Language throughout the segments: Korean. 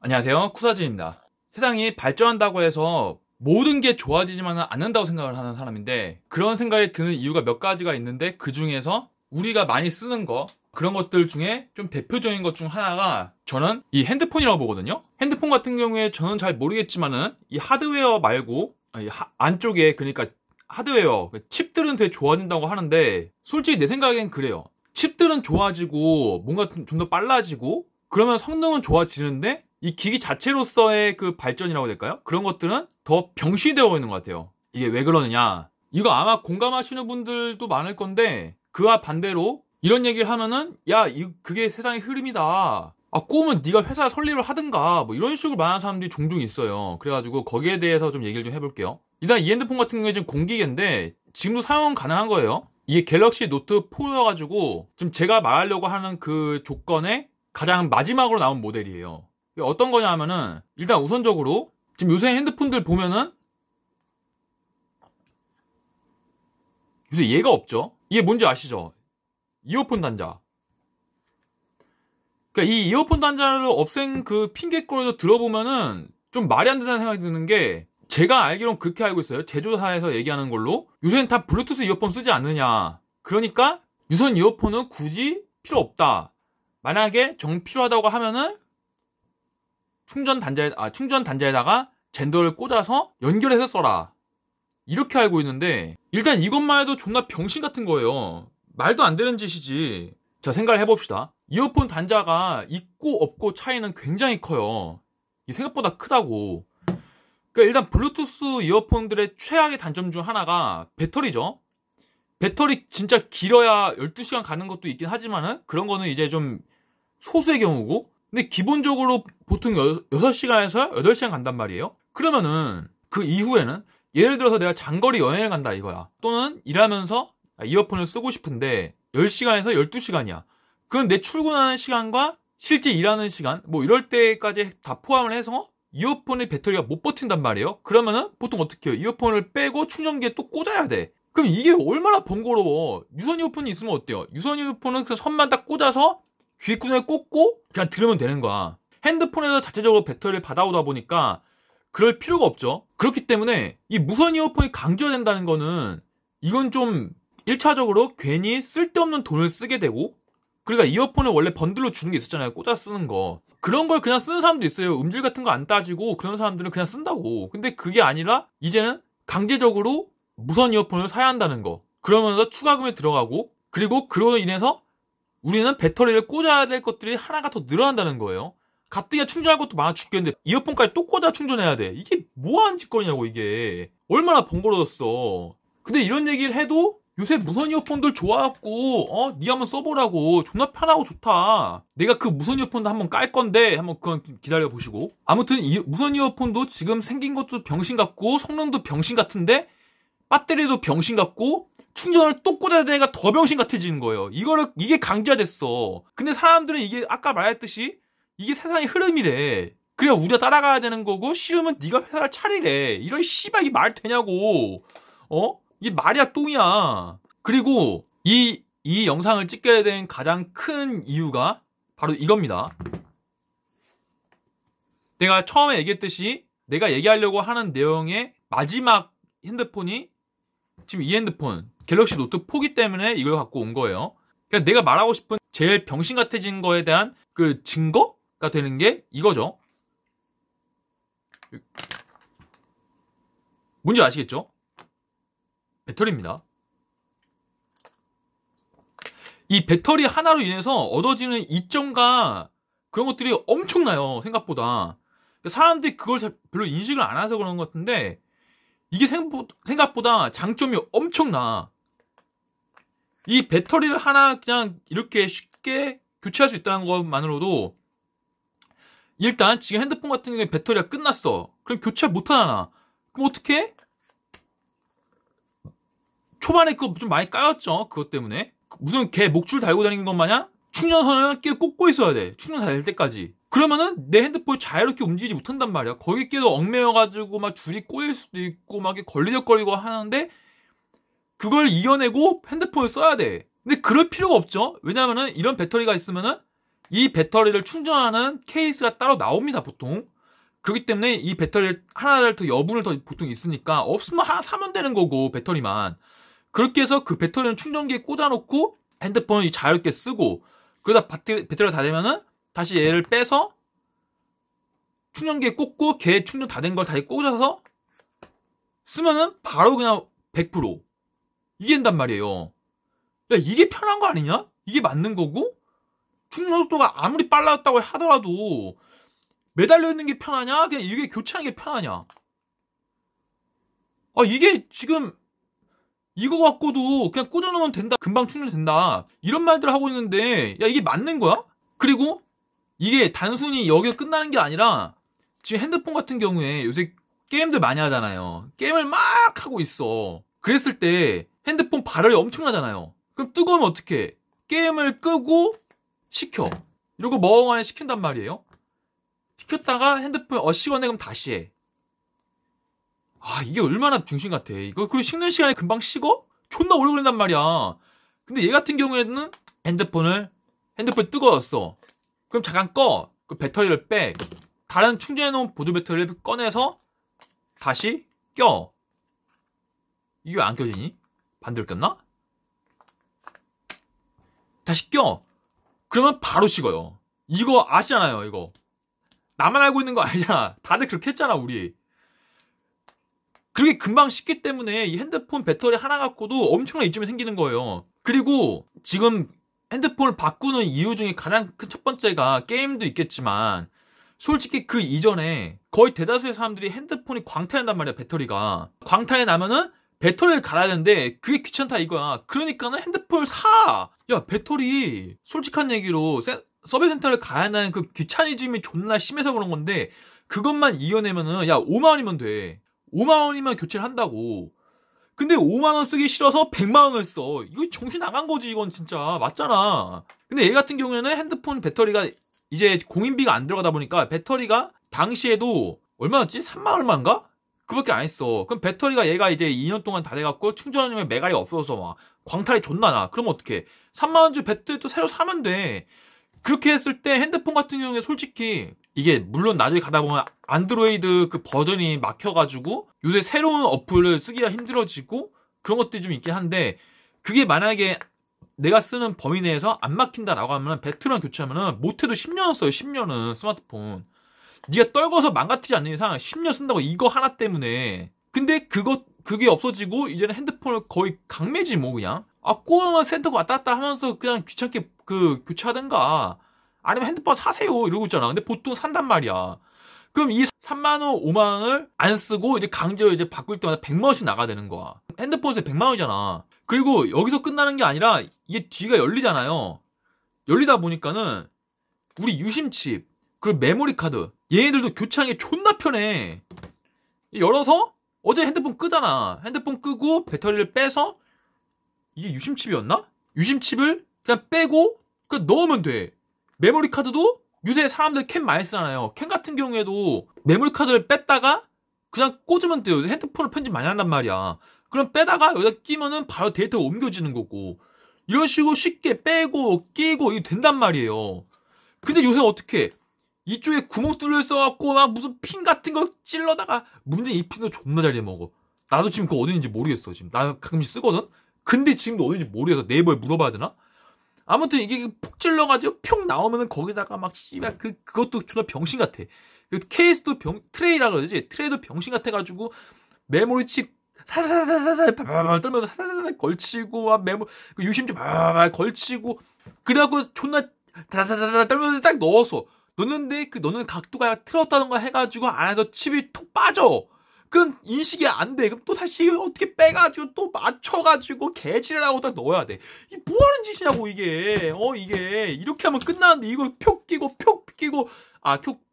안녕하세요, 쿠사진입니다. 세상이 발전한다고 해서 모든 게 좋아지지만은 않는다고 생각을 하는 사람인데, 그런 생각이 드는 이유가 몇 가지가 있는데, 그 중에서 우리가 많이 쓰는 거, 그런 것들 중에 좀 대표적인 것 중 하나가 저는 이 핸드폰이라고 보거든요. 핸드폰 같은 경우에 저는 잘 모르겠지만은 이 하드웨어 말고 안쪽에, 그러니까 하드웨어 칩들은 되게 좋아진다고 하는데, 솔직히 내 생각엔 그래요. 칩들은 좋아지고 뭔가 좀 더 빨라지고 그러면 성능은 좋아지는데, 이 기기 자체로서의 그 발전이라고 해야 될까요? 그런 것들은 더 병신되어 있는 것 같아요. 이게 왜 그러느냐? 이거 아마 공감하시는 분들도 많을 건데, 그와 반대로 이런 얘기를 하면은 야, 그게 세상의 흐름이다. 꼬우면 네가 회사 설립을 하든가 뭐 이런 식으로 말하는 사람들이 종종 있어요. 그래가지고 거기에 대해서 좀 얘기를 좀 해볼게요. 일단 이 핸드폰 같은 경우에 지금 공기계인데 지금도 사용 가능한 거예요. 이게 갤럭시 노트 4여가지고 지금 제가 말하려고 하는 그 조건에 가장 마지막으로 나온 모델이에요. 어떤 거냐 하면은, 일단 우선적으로 지금 요새 핸드폰들 보면은 요새 얘가 없죠. 이게 뭔지 아시죠? 이어폰 단자. 그러니까 이 이어폰 단자를 없앤 그 핑계거리도 들어보면은 좀 말이 안 된다는 생각이 드는 게, 제가 알기로는 그렇게 알고 있어요. 제조사에서 얘기하는 걸로 요새는 다 블루투스 이어폰 쓰지 않느냐, 그러니까 유선 이어폰은 굳이 필요 없다. 만약에 정 필요하다고 하면은 충전 단자에다가 젠더를 꽂아서 연결해서 써라, 이렇게 알고 있는데, 일단 이것만 해도 존나 병신 같은 거예요. 말도 안 되는 짓이지. 자, 생각을 해봅시다. 이어폰 단자가 있고 없고 차이는 굉장히 커요. 이게 생각보다 크다고. 그러니까 일단 블루투스 이어폰들의 최악의 단점 중 하나가 배터리죠. 배터리 진짜 길어야 12시간 가는 것도 있긴 하지만은, 그런 거는 이제 좀 소수의 경우고, 근데 기본적으로 보통 6시간에서 8시간 간단 말이에요. 그러면은 그 이후에는, 예를 들어서 내가 장거리 여행을 간다 이거야. 또는 일하면서 이어폰을 쓰고 싶은데 10시간에서 12시간이야. 그럼 내 출근하는 시간과 실제 일하는 시간, 뭐 이럴 때까지 다 포함을 해서 이어폰의 배터리가 못 버틴단 말이에요. 그러면은 보통 어떻게 해요? 이어폰을 빼고 충전기에 또 꽂아야 돼. 그럼 이게 얼마나 번거로워. 유선 이어폰이 있으면 어때요? 유선 이어폰은 그냥 선만 딱 꽂아서 귀구멍에 꽂고 그냥 들으면 되는 거야. 핸드폰에서 자체적으로 배터리를 받아오다 보니까 그럴 필요가 없죠. 그렇기 때문에 이 무선 이어폰이 강조해야 된다는 거는, 이건 좀 1차적으로 괜히 쓸데없는 돈을 쓰게 되고, 그러니까 이어폰을 원래 번들로 주는 게 있었잖아요. 꽂아 쓰는 거. 그런 걸 그냥 쓰는 사람도 있어요. 음질 같은 거 안 따지고 그런 사람들은 그냥 쓴다고. 근데 그게 아니라 이제는 강제적으로 무선 이어폰을 사야 한다는 거. 그러면서 추가금이 들어가고, 그리고 그로 인해서 우리는 배터리를 꽂아야 될 것들이 하나가 더 늘어난다는 거예요. 가뜩이나 충전할 것도 많아 죽겠는데 이어폰까지 또 꽂아 충전해야 돼. 이게 뭐하는 짓거리냐고. 이게 얼마나 번거로웠어. 근데 이런 얘기를 해도 요새 무선 이어폰들 좋아갖고 니 한번 써보라고, 존나 편하고 좋다. 내가 그 무선 이어폰도 한번 깔 건데 한번 그건 기다려 보시고. 아무튼 이 무선 이어폰도 지금 생긴 것도 병신 같고 성능도 병신 같은데 배터리도 병신 같고 충전을 또 꽂아야 되니까 더 병신 같아지는 거예요. 이게 강제화됐어. 근데 사람들은 이게 아까 말했듯이 이게 세상의 흐름이래. 그래 우리가 따라가야 되는 거고, 싫으면 네가 회사를 차리래. 이런 씨발, 이게 말 되냐고. 이게 말이야 똥이야. 그리고 이 영상을 찍게 된 가장 큰 이유가 바로 이겁니다. 내가 처음에 얘기했듯이 내가 얘기하려고 하는 내용의 마지막 핸드폰이 지금 이 핸드폰 갤럭시 노트 4기 때문에 이걸 갖고 온 거예요. 그러니까 내가 말하고 싶은 제일 병신 같아진 거에 대한 그 증거가 되는 게 이거죠. 뭔지 아시겠죠? 배터리입니다. 이 배터리 하나로 인해서 얻어지는 이점과 그런 것들이 엄청나요. 생각보다. 사람들이 그걸 별로 인식을 안 해서 그런 것 같은데, 이게 생각보다 장점이 엄청나. 이 배터리를 하나 그냥 이렇게 쉽게 교체할 수 있다는 것만으로도, 일단 지금 핸드폰 같은 경우에 배터리가 끝났어. 그럼 교체 못하잖아. 그럼 어떡해? 초반에 그거 좀 많이 까였죠. 그것 때문에. 무슨 개 목줄 달고 다니는 것 마냥 충전선을 끼고 꽂고 있어야 돼. 충전 다 될 때까지. 그러면은 내 핸드폰이 자유롭게 움직이지 못한단 말이야. 거기 끼도 얽매여가지고 막 줄이 꼬일 수도 있고 막 걸리적거리고 하는데, 그걸 이겨내고 핸드폰을 써야 돼. 근데 그럴 필요가 없죠. 왜냐면은 이런 배터리가 있으면은 이 배터리를 충전하는 케이스가 따로 나옵니다, 보통. 그렇기 때문에 이 배터리를 하나를 더 여분을 더 보통 있으니까 없으면 하나 사면 되는 거고, 배터리만. 그렇게 해서 그 배터리는 충전기에 꽂아놓고 핸드폰을 자유롭게 쓰고, 그러다 배터리가 다 되면은 다시 얘를 빼서 충전기에 꽂고 걔 충전 다 된 걸 다시 꽂아서 쓰면은 바로 그냥 100% 이게 된단 말이에요. 야, 이게 편한 거 아니냐? 이게 맞는 거고? 충전 속도가 아무리 빨라졌다고 하더라도 매달려 있는 게 편하냐? 그냥 이게 교체하는 게 편하냐? 아, 이게 지금 이거 갖고도 그냥 꽂아놓으면 된다. 금방 충전된다. 이런 말들 하고 있는데, 야, 이게 맞는 거야? 그리고 이게 단순히 여기서 끝나는 게 아니라 지금 핸드폰 같은 경우에 요새 게임들 많이 하잖아요. 게임을 막 하고 있어. 그랬을 때 핸드폰 발열이 엄청나잖아요. 그럼 뜨거우면 어떡해? 게임을 끄고 식혀. 이러고 멍하니 식힌단 말이에요. 식혔다가 핸드폰 식었네 그럼 다시 해. 아, 이게 얼마나 중심 같아. 이거 그리고 식는 시간에 금방 식어? 존나 오래 걸린단 말이야. 근데 얘 같은 경우에는 핸드폰 뜨거웠어. 그럼 잠깐 꺼. 그 배터리를 빼. 다른 충전해놓은 보조 배터리를 꺼내서 다시 껴. 이게 왜 안 껴지니? 반대로 꼈나? 다시 껴. 그러면 바로 식어요. 이거 아시잖아요, 이거. 나만 알고 있는 거 아니잖아. 다들 그렇게 했잖아, 우리. 그렇게 금방 식기 때문에 이 핸드폰 배터리 하나 갖고도 엄청난 이점이 생기는 거예요. 그리고 지금 핸드폰을 바꾸는 이유 중에 가장 큰 첫 번째가 게임도 있겠지만 솔직히 그 이전에 거의 대다수의 사람들이 핸드폰이 광탈난단 말이야, 배터리가. 광탈이 나면은 배터리를 갈아야 되는데 그게 귀찮다 이거야. 그러니까는 핸드폰을 사. 야, 배터리 솔직한 얘기로 서비스 센터를 가야 한다는 그 귀차니즘이 존나 심해서 그런 건데 그것만 이겨내면은 야 5만 원이면 돼. 5만 원이면 교체를 한다고. 근데 5만 원 쓰기 싫어서 100만 원을 써. 이거 정신 나간 거지, 이건 진짜. 맞잖아. 근데 얘 같은 경우에는 핸드폰 배터리가 이제 공인비가 안 들어가다 보니까 배터리가 당시에도 얼마였지? 3만 얼마인가? 그밖에 안 했어. 그럼 배터리가 얘가 이제 2년 동안 다 돼갖고 충전하면 메가리 없어서 막 광탈이 존나 나. 그러면 어떡해? 3만 원짜리 배터리 또 새로 사면 돼. 그렇게 했을 때 핸드폰 같은 경우에 솔직히 이게 물론 나중에 가다 보면 안드로이드 그 버전이 막혀가지고 요새 새로운 어플을 쓰기가 힘들어지고 그런 것들이 좀 있긴 한데 그게 만약에 내가 쓰는 범위 내에서 안 막힌다라고 하면 배터리만 교체하면은 못해도 10년은 써요. 10년은 스마트폰. 네가 떨궈서 망가뜨리지 않는 이상 10년 쓴다고 이거 하나 때문에. 근데 그게 없어지고 이제는 핸드폰을 거의 강매지 뭐 그냥. 아, 꼬우면 센터 왔다 갔다 하면서 그냥 귀찮게 교체하든가 아니면 핸드폰 사세요 이러고 있잖아. 근데 보통 산단 말이야. 그럼 이 3만원, 5만원을 안 쓰고 이제 강제로 이제 바꿀 때마다 100만원씩 나가야 되는 거야. 핸드폰에서 100만원이잖아. 그리고 여기서 끝나는 게 아니라 이게 뒤가 열리잖아요. 열리다 보니까는 우리 유심칩, 그리고 메모리 카드, 얘네들도 교체하는 게 존나 편해. 열어서 어제 핸드폰 끄잖아. 핸드폰 끄고 배터리를 빼서 이게 유심칩이었나? 유심칩을 그냥 빼고 그냥 넣으면 돼. 메모리 카드도 요새 사람들 캔 많이 쓰잖아요. 캔 같은 경우에도 메모리 카드를 뺐다가 그냥 꽂으면 돼요. 핸드폰을 편집 많이 한단 말이야. 그럼 빼다가 여기다 끼면은 바로 데이터가 옮겨지는 거고. 이런 식으로 쉽게 빼고 끼고 이게 된단 말이에요. 근데 요새 어떻게 이쪽에 구멍 뚫려 있어갖고 막 무슨 핀 같은 거 찔러다가 문제 이 핀도 존나 잘 먹어. 나도 지금 그거 어딘지 모르겠어. 지금 나 가끔씩 쓰거든. 근데 지금도 어딘지 모르겠어. 네이버에 물어봐야 되나? 아무튼 이게 푹 찔러가지고 평 나오면은 거기다가 막 씨발 그것도 존나 병신 같아. 그 케이스도 트레이라 그러지. 트레이도 병신 같아가지고 메모리 칩 살살살살살 발발 떨면서 살살살 걸치고 막 유심칩 발발 걸치고 그래갖고 존나 다다다다 떨면서 딱 넣어서 넣는데 그 넣는 각도가 틀었다던가 해가지고 안에서 칩이 톡 빠져. 그럼 인식이 안 돼. 그럼 또 다시 어떻게 빼가지고 또 맞춰가지고 개지랄하고 딱 넣어야 돼. 이게 뭐 하는 짓이냐고, 이게. 이게. 이렇게 하면 끝나는데 이걸 표 끼고, 표 끼고,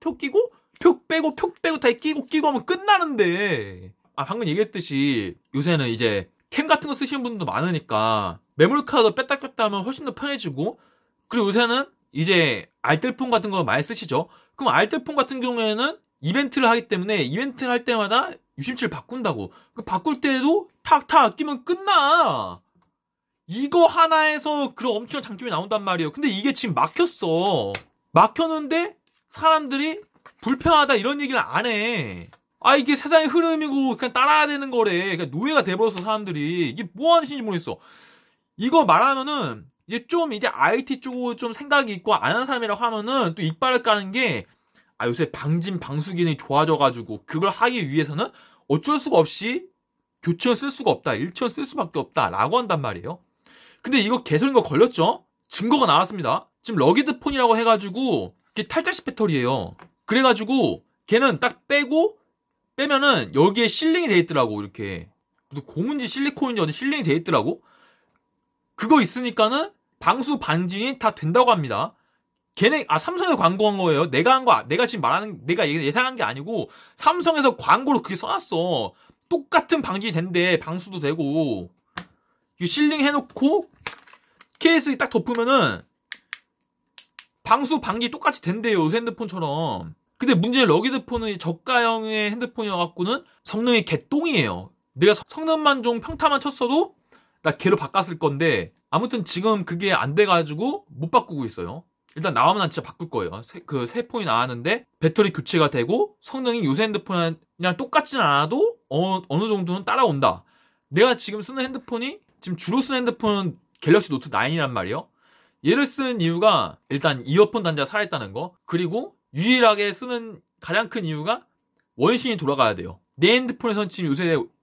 표 끼고, 표 빼고 다 끼고 하면 끝나는데. 방금 얘기했듯이 요새는 이제 캠 같은 거 쓰시는 분들도 많으니까 메모리 카드 뺐다 꼈다 하면 훨씬 더 편해지고 그리고 요새는 이제 알뜰폰 같은 거 많이 쓰시죠? 그럼 알뜰폰 같은 경우에는 이벤트를 하기 때문에 이벤트를 할 때마다 유심칩을 바꾼다고. 그 바꿀 때도 탁탁 끼면 끝나. 이거 하나에서 그런 엄청난 장점이 나온단 말이에요. 근데 이게 지금 막혔어. 막혔는데 사람들이 불편하다 이런 얘기를 안 해. 아, 이게 세상의 흐름이고 그냥 따라야 되는 거래. 그러니까 노예가 돼버렸어, 사람들이. 이게 뭐 하는 짓인지 모르겠어. 이거 말하면은 이제 좀 이제 IT 쪽으로 좀 생각이 있고 아는 사람이라고 하면은 또 이빨을 까는 게, 아, 요새 방진 방수 기능이 좋아져가지고 그걸 하기 위해서는 어쩔 수가 없이 교체원 쓸 수가 없다, 일체원 쓸 수밖에 없다 라고 한단 말이에요. 근데 이거 개소리인 거 걸렸죠? 증거가 나왔습니다. 지금 러기드 폰이라고 해가지고 이게 탈착식 배터리예요. 그래가지고 걔는 딱 빼면은 여기에 실링이 돼 있더라고. 이렇게 무슨 고문지 실리콘인지 어디 실링이 돼 있더라고. 그거 있으니까는 방수 반진이 다 된다고 합니다. 삼성에서 광고한 거예요. 내가 지금 말하는, 내가 예상한 게 아니고 삼성에서 광고로 그게 써놨어. 똑같은 방진이 된대. 방수도 되고. 이거 실링 해놓고 케이스 딱 덮으면은 방수 방지 똑같이 된대요. 요새 핸드폰처럼. 근데 문제는 러기드 폰은 저가형의 핸드폰이어갖고는 성능이 개똥이에요. 내가 성능만 좀 평타만 쳤어도 나 걔로 바꿨을 건데, 아무튼 지금 그게 안 돼가지고 못 바꾸고 있어요. 일단 나오면 난 진짜 바꿀 거예요. 새 폰이 나왔는데 배터리 교체가 되고 성능이 요새 핸드폰이랑 똑같진 않아도 어느 정도는 따라온다. 내가 지금 쓰는 핸드폰이, 지금 주로 쓰는 핸드폰은 갤럭시 노트 9이란 말이에요. 얘를 쓰는 이유가 일단 이어폰 단자가 살아있다는 거, 그리고 유일하게 쓰는 가장 큰 이유가 원신이 돌아가야 돼요. 내 핸드폰에선 지금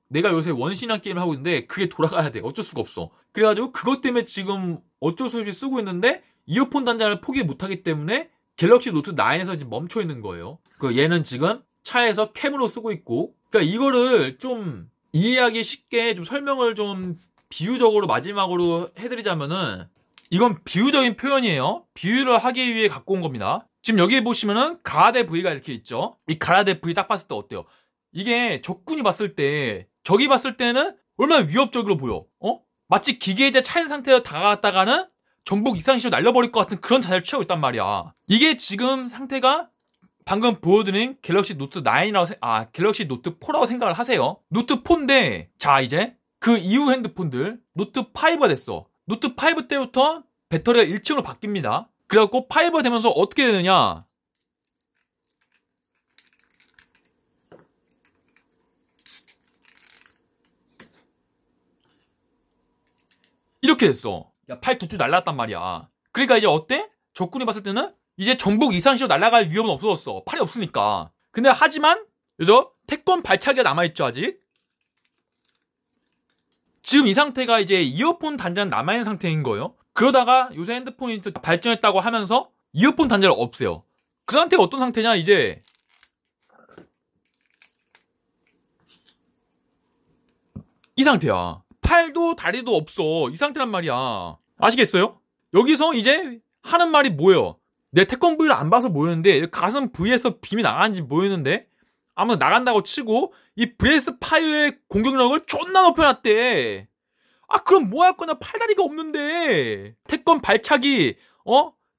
내가 요새 원신이란 게임을 하고 있는데 그게 돌아가야 돼. 어쩔 수가 없어. 그래가지고 그것 때문에 지금 어쩔 수 없이 쓰고 있는데 이어폰 단자를 포기 못하기 때문에 갤럭시 노트 9에서 지금 멈춰 있는 거예요. 얘는 지금 차에서 캠으로 쓰고 있고, 그러니까 이거를 좀 이해하기 쉽게 좀 설명을 좀 비유적으로 마지막으로 해드리자면은, 이건 비유적인 표현이에요. 비유를 하기 위해 갖고 온 겁니다. 지금 여기에 보시면은 가라데 V가 이렇게 있죠. 이 가라데 V 딱 봤을 때 어때요? 이게 적군이 봤을 때, 적이 봤을 때는 얼마나 위협적으로 보여. 마치 기계에 차인 상태로 다가갔다가는 전복 이상시로 날려버릴 것 같은 그런 자세를 취하고 있단 말이야. 이게 지금 상태가 방금 보여드린 갤럭시 노트 9이라고, 갤럭시 노트 4라고 생각을 하세요. 노트 4인데, 자, 이제 그 이후 핸드폰들, 노트 5가 됐어. 노트 5 때부터 배터리가 1층으로 바뀝니다. 그래갖고 5가 되면서 어떻게 되느냐. 이렇게 됐어. 야, 팔 두 줄 날랐단 말이야. 그러니까 이제 어때? 적군이 봤을 때는 이제 전복 이상시로 날아갈 위험은 없어졌어. 팔이 없으니까. 근데 하지만 그래서 태권 발차기가 남아있죠, 아직. 지금 이 상태가 이제 이어폰 단자는 남아있는 상태인 거예요. 그러다가 요새 핸드폰이 발전했다고 하면서 이어폰 단자를 없애요. 그 상태가 어떤 상태냐, 이제 이 상태야. 팔도 다리도 없어. 이 상태란 말이야. 아시겠어요? 여기서 이제 하는 말이 뭐예요? 내 태권 부위를 안 봐서 모르는데 가슴 부위에서 빔이 나가는지 모르는데, 아무튼 나간다고 치고 이 브레스5의 공격력을 존나 높여놨대. 그럼 뭐 할 거냐? 팔다리가 없는데. 태권 발차기,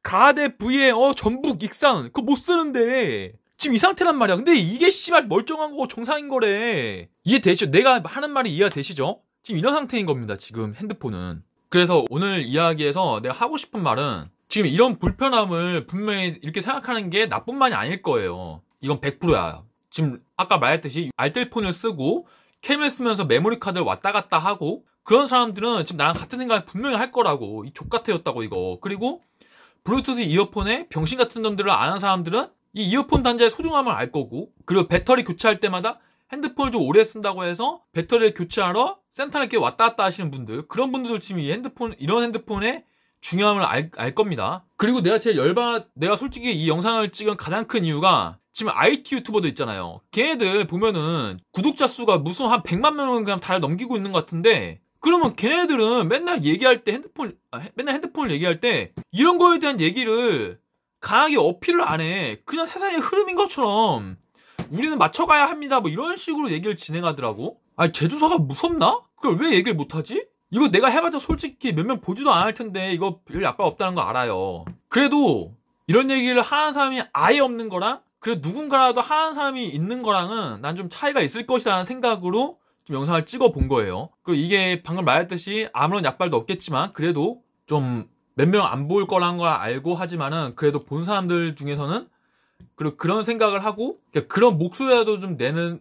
가대 부위에 전북 익산 그거 못 쓰는데 지금 이 상태란 말이야. 근데 이게 씨발 멀쩡한 거고 정상인 거래. 이해되시죠? 내가 하는 말이 이해가 되시죠? 지금 이런 상태인 겁니다, 지금 핸드폰은. 그래서 오늘 이야기에서 내가 하고 싶은 말은, 지금 이런 불편함을 분명히 이렇게 생각하는 게 나뿐만이 아닐 거예요. 이건 100%야. 지금 아까 말했듯이 알뜰폰을 쓰고 캠을 쓰면서 메모리 카드를 왔다 갔다 하고 그런 사람들은 지금 나랑 같은 생각을 분명히 할 거라고. 이 족같아였다고 이거. 그리고 블루투스 이어폰에 병신 같은 점들을 아는 사람들은 이 이어폰 단자의 소중함을 알 거고, 그리고 배터리 교체할 때마다 핸드폰을 좀 오래 쓴다고 해서 배터리를 교체하러 센터에 이렇게 왔다 갔다 하시는 분들, 그런 분들도 지금 이런 핸드폰의 중요함을 알 겁니다. 그리고 내가 내가 솔직히 이 영상을 찍은 가장 큰 이유가, 지금 IT 유튜버들 있잖아요. 걔네들 보면은 구독자 수가 무슨 한 100만 명은 그냥 다 넘기고 있는 것 같은데, 그러면 걔네들은 맨날 핸드폰을 얘기할 때 이런 거에 대한 얘기를 강하게 어필을 안 해. 그냥 세상의 흐름인 것처럼 우리는 맞춰가야 합니다, 뭐 이런 식으로 얘기를 진행하더라고. 제조사가 무섭나? 그걸 왜 얘기를 못하지? 이거 내가 해봤자 솔직히 몇 명 보지도 안 할 텐데 이거 별 약발 없다는 거 알아요. 그래도 이런 얘기를 하는 사람이 아예 없는 거랑, 그래도 누군가라도 하는 사람이 있는 거랑은 난 좀 차이가 있을 것이라는 생각으로 좀 영상을 찍어 본 거예요. 그리고 이게 방금 말했듯이 아무런 약발도 없겠지만 그래도 좀 몇 명 안 볼 거란 걸 알고 하지만은 그래도 본 사람들 중에서는 그리고 그런 생각을 하고 그런 목소리라도 좀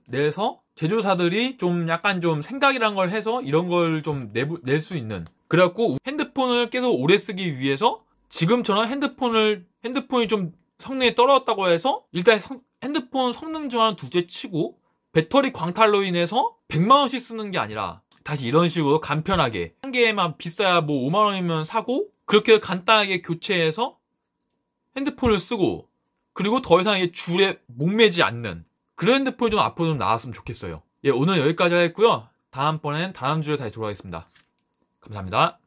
내서 제조사들이 좀 약간 좀 생각이란 걸 해서 이런 걸 좀 낼 수 있는, 그래갖고 핸드폰을 계속 오래 쓰기 위해서 지금처럼 핸드폰이 좀 성능이 떨어졌다고 해서 일단 핸드폰 성능 저하는 둘째 치고 배터리 광탈로 인해서 100만원씩 쓰는 게 아니라 다시 이런 식으로 간편하게 한 개만 비싸야 뭐 5만원이면 사고 그렇게 간단하게 교체해서 핸드폰을 쓰고 그리고 더 이상 이게 줄에 목매지 않는 그런 핸드폰이 좀 앞으로 좀 나왔으면 좋겠어요. 예, 오늘 여기까지 하겠고요. 다음번엔 다음 주에 다시 돌아오겠습니다. 감사합니다.